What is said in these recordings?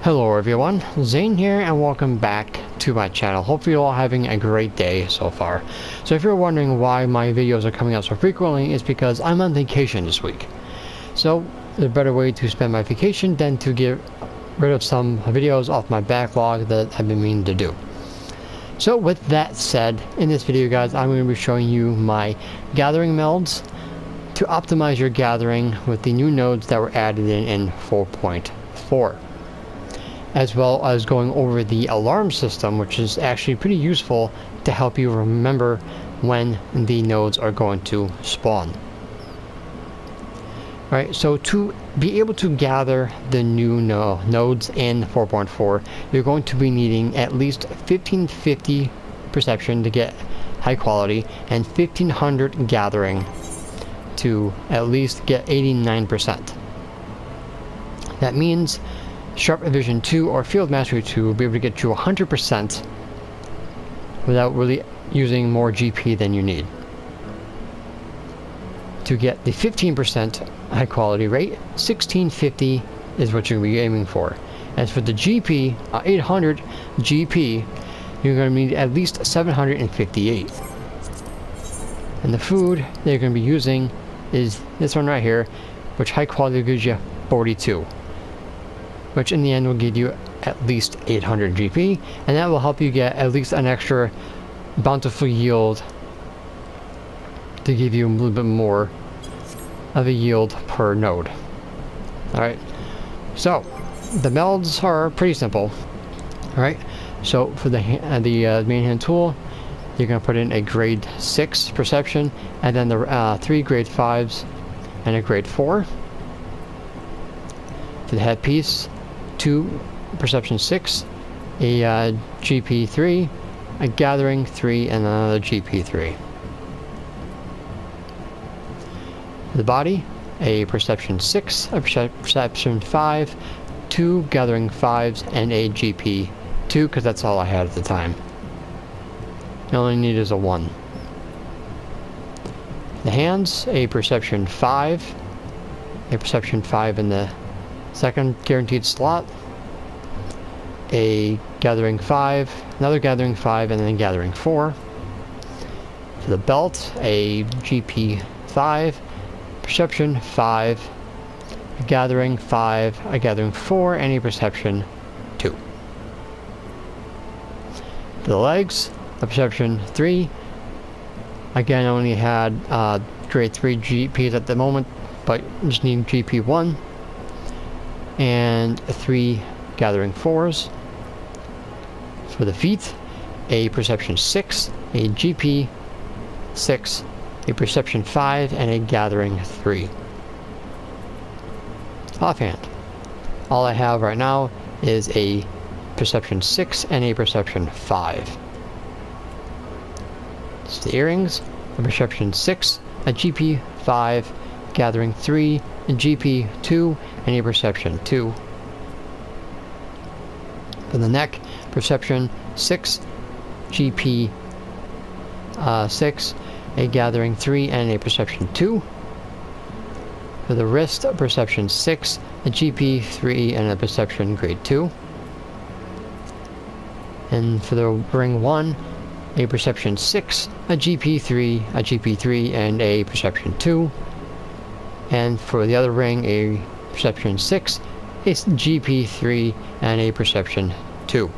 Hello everyone, Zane here and welcome back to my channel. Hopefully you're all having a great day so far. So if you're wondering why my videos are coming out so frequently, it's because I'm on vacation this week. So the better way to spend my vacation than to get rid of some videos off my backlog that I've been meaning to do. So with that said, in this video guys, I'm going to be showing you my gathering melds to optimize your gathering with the new nodes that were added in 4.4. As well as going over the alarm system, which is actually pretty useful to help you remember when the nodes are going to spawn. Alright, so to be able to gather the new nodes in 4.4, you're going to be needing at least 1550 perception to get high quality and 1500 gathering to at least get 89%. That means Sharp Vision 2 or Field Mastery 2 will be able to get you 100% without really using more GP than you need. To get the 15% high quality rate, 1650 is what you're going to be aiming for. As for the GP, 800 GP, you're going to need at least 758. And the food that you're going to be using is this one right here, which high quality gives you 42. Which in the end will give you at least 800 GP, and that will help you get at least an extra bountiful yield to give you a little bit more of a yield per node. Alright, so the melds are pretty simple. Alright, so for the main hand tool, you're going to put in a grade 6 perception, and then the 3 grade 5s and a grade 4. For the headpiece, 2 perception 6, a GP 3, a gathering 3, and another GP 3. The body, a perception 6, a perception 5, 2 gathering 5s, and a GP 2, because that's all I had at the time. You only need is a 1. The hands, a perception 5, a perception 5 in the second guaranteed slot, a gathering 5, another gathering 5, and then a gathering 4. For the belt, a GP 5, perception 5, a gathering 5, a gathering 4, and a perception 2. For the legs, a perception 3. Again, I only had grade 3 GPs at the moment, but just need GP 1. And 3 gathering 4s. For the feet, a perception 6, a GP 6, a perception 5, and a gathering 3. Offhand, all I have right now is a perception 6 and a perception 5. It's the earrings, a perception 6, a GP 5, gathering 3, a GP 2, and a perception 2. For the neck, perception 6, GP 6, a gathering 3, and a perception 2. For the wrist, a perception 6, a GP 3, and a perception grade 2. And for the ring 1, a perception 6, a GP 3, a GP 3, and a perception 2. And for the other ring, a perception 6, a GP 3, and a perception 2.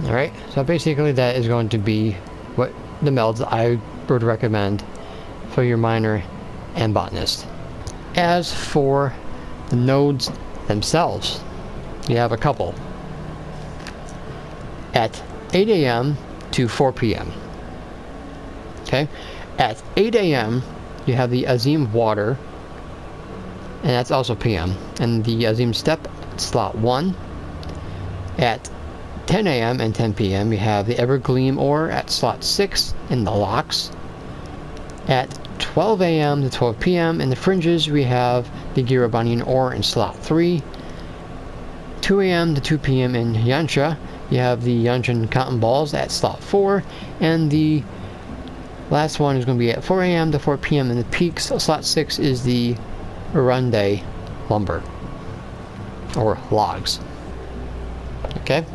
Alright, so basically that is going to be what the melds I would recommend for your miner and botanist. As for the nodes themselves, you have a couple. At 8 AM to 4 PM. Okay? At 8 AM, you have the Azim Water, and that's also PM, and the Azim Step, slot 1. At 10 AM and 10 PM, you have the Evergleam Ore at slot 6 in the locks. At 12 AM to 12 PM in the fringes, we have the Girabanian Ore in slot 3. 2 AM to 2 PM in Yansha, you have the Yanshan Cotton Balls at slot 4, and the last one is going to be at 4 AM to 4 PM in the peaks. Slot 6 is the Urunde lumber or logs. Okay,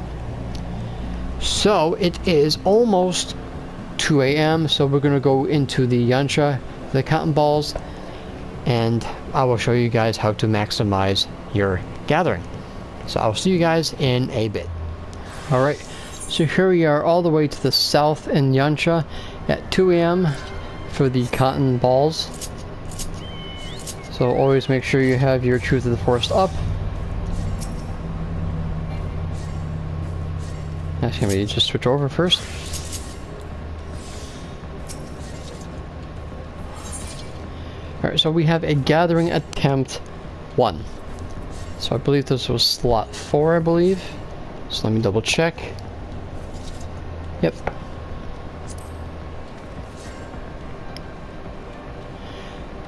so it is almost 2 a.m. so we're gonna go into the yancha, the cotton balls, and I will show you guys how to maximize your gathering. So I'll see you guys in a bit. Alright, so here we are all the way to the south in yancha at 2 a.m. for the cotton balls. So always make sure you have your Truth of the Forest up. Actually, maybe just switch over first. Alright, so we have a gathering attempt 1. So I believe this was slot 4, I believe. So let me double check. Yep.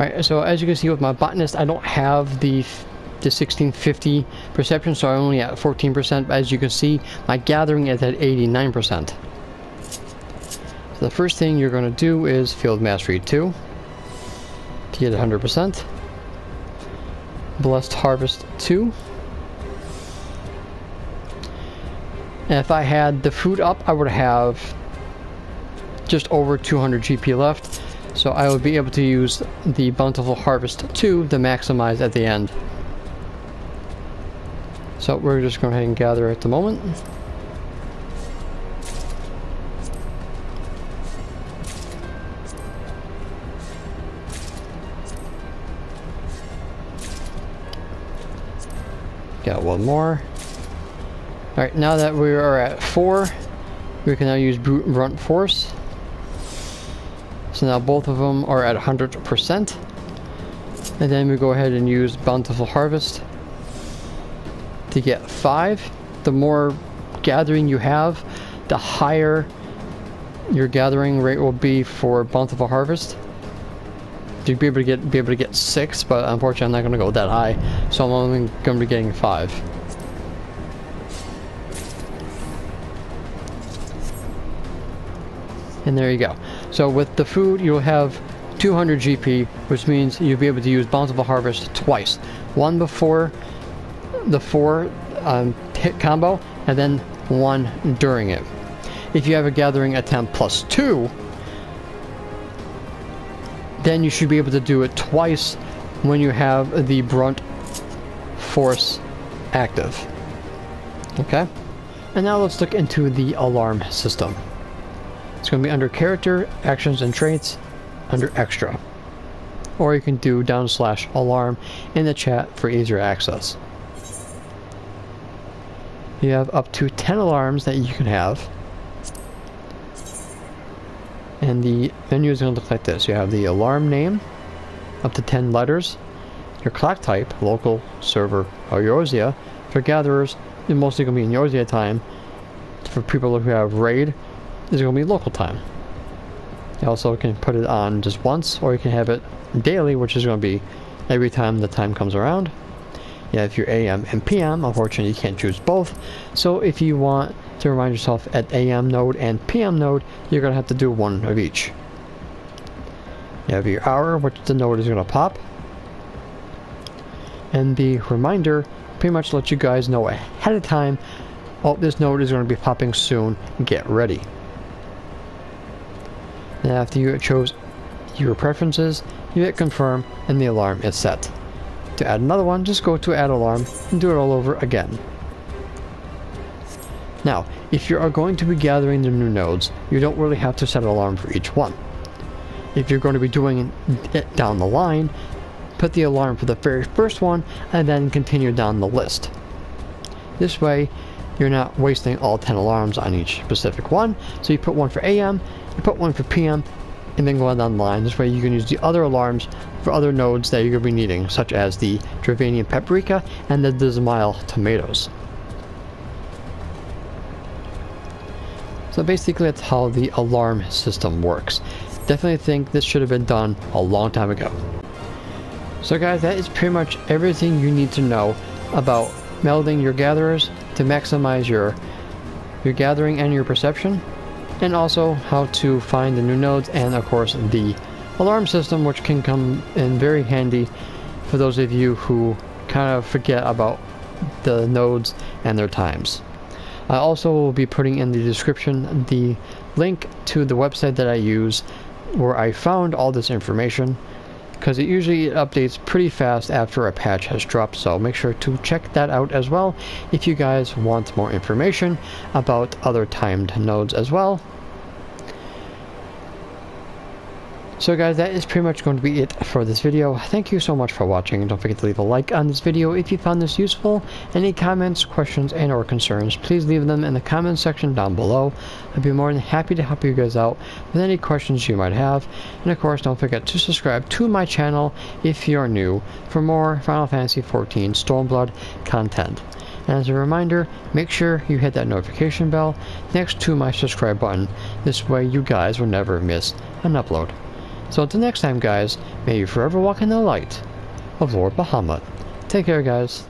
Alright, so as you can see with my botanist, I don't have the 1650 perception, so I'm only at 14%. But as you can see, my gathering is at 89%. So the first thing you're going to do is Field Mastery 2 to get 100%. Blessed Harvest 2. And if I had the food up, I would have just over 200 GP left. So I would be able to use the Bountiful Harvest 2 to maximize at the end. So we're just going ahead and gather at the moment. Got one more. Alright, now that we are at 4, we can now use Brute and Brunt Force. So now both of them are at 100%. And then we go ahead and use Bountiful Harvest to get 5. The more gathering you have, the higher your gathering rate will be for Bountiful Harvest. You'd be able to get 6, but unfortunately I'm not going to go that high, so I'm only going to be getting 5. And there you go. So with the food, you'll have 200 GP, which means you'll be able to use Bountiful Harvest twice. One before the 4 hit combo, and then one during it. If you have a gathering attempt plus 2, then you should be able to do it twice when you have the Brunt Force active. Okay? And now let's look into the alarm system. It's going to be under Character, Actions and Traits, under Extra. Or you can do /alarm in the chat for easier access. You have up to 10 alarms that you can have. And the menu is going to look like this. You have the alarm name, up to 10 letters. Your clock type, local, server, or Eorzea. For gatherers, it's mostly going to be in Eorzea time. For people who have raid, it's going to be local time. You also can put it on just once, or you can have it daily, which is going to be every time the time comes around. You have your AM and PM. Unfortunately, you can't choose both. So if you want to remind yourself at AM node and PM node, you're going to have to do one of each. You have your hour, which the node is going to pop. And the reminder pretty much lets you guys know ahead of time, oh, this node is going to be popping soon, get ready. And after you chose your preferences, you hit confirm and the alarm is set. To add another one, just go to add alarm and do it all over again. Now, if you are going to be gathering the new nodes, you don't really have to set an alarm for each one. If you're going to be doing it down the line, put the alarm for the very first one and then continue down the list. This way, you're not wasting all 10 alarms on each specific one. So you put one for AM, you put one for PM, and then go on down the line. This way you can use the other alarms for other nodes that you're going to be needing, such as the Dravanian Paprika and the Dismile Tomatoes. So basically that's how the alarm system works. Definitely think this should have been done a long time ago. So guys, that is pretty much everything you need to know about melding your gatherers to maximize your gathering and your perception, and also how to find the new nodes, and of course the alarm system, which can come in very handy for those of you who kind of forget about the nodes and their times. I also will be putting in the description the link to the website that I use where I found all this information, because it usually updates pretty fast after a patch has dropped, so make sure to check that out as well if you guys want more information about other timed nodes as well. So guys, that is pretty much going to be it for this video. Thank you so much for watching, and don't forget to leave a like on this video if you found this useful. Any comments, questions, and or concerns, please leave them in the comments section down below. I'd be more than happy to help you guys out with any questions you might have. And of course, don't forget to subscribe to my channel if you're new for more Final Fantasy XIV Stormblood content. And as a reminder, make sure you hit that notification bell next to my subscribe button. This way you guys will never miss an upload. So until next time guys, may you forever walk in the light of Lord Bahamut. Take care guys.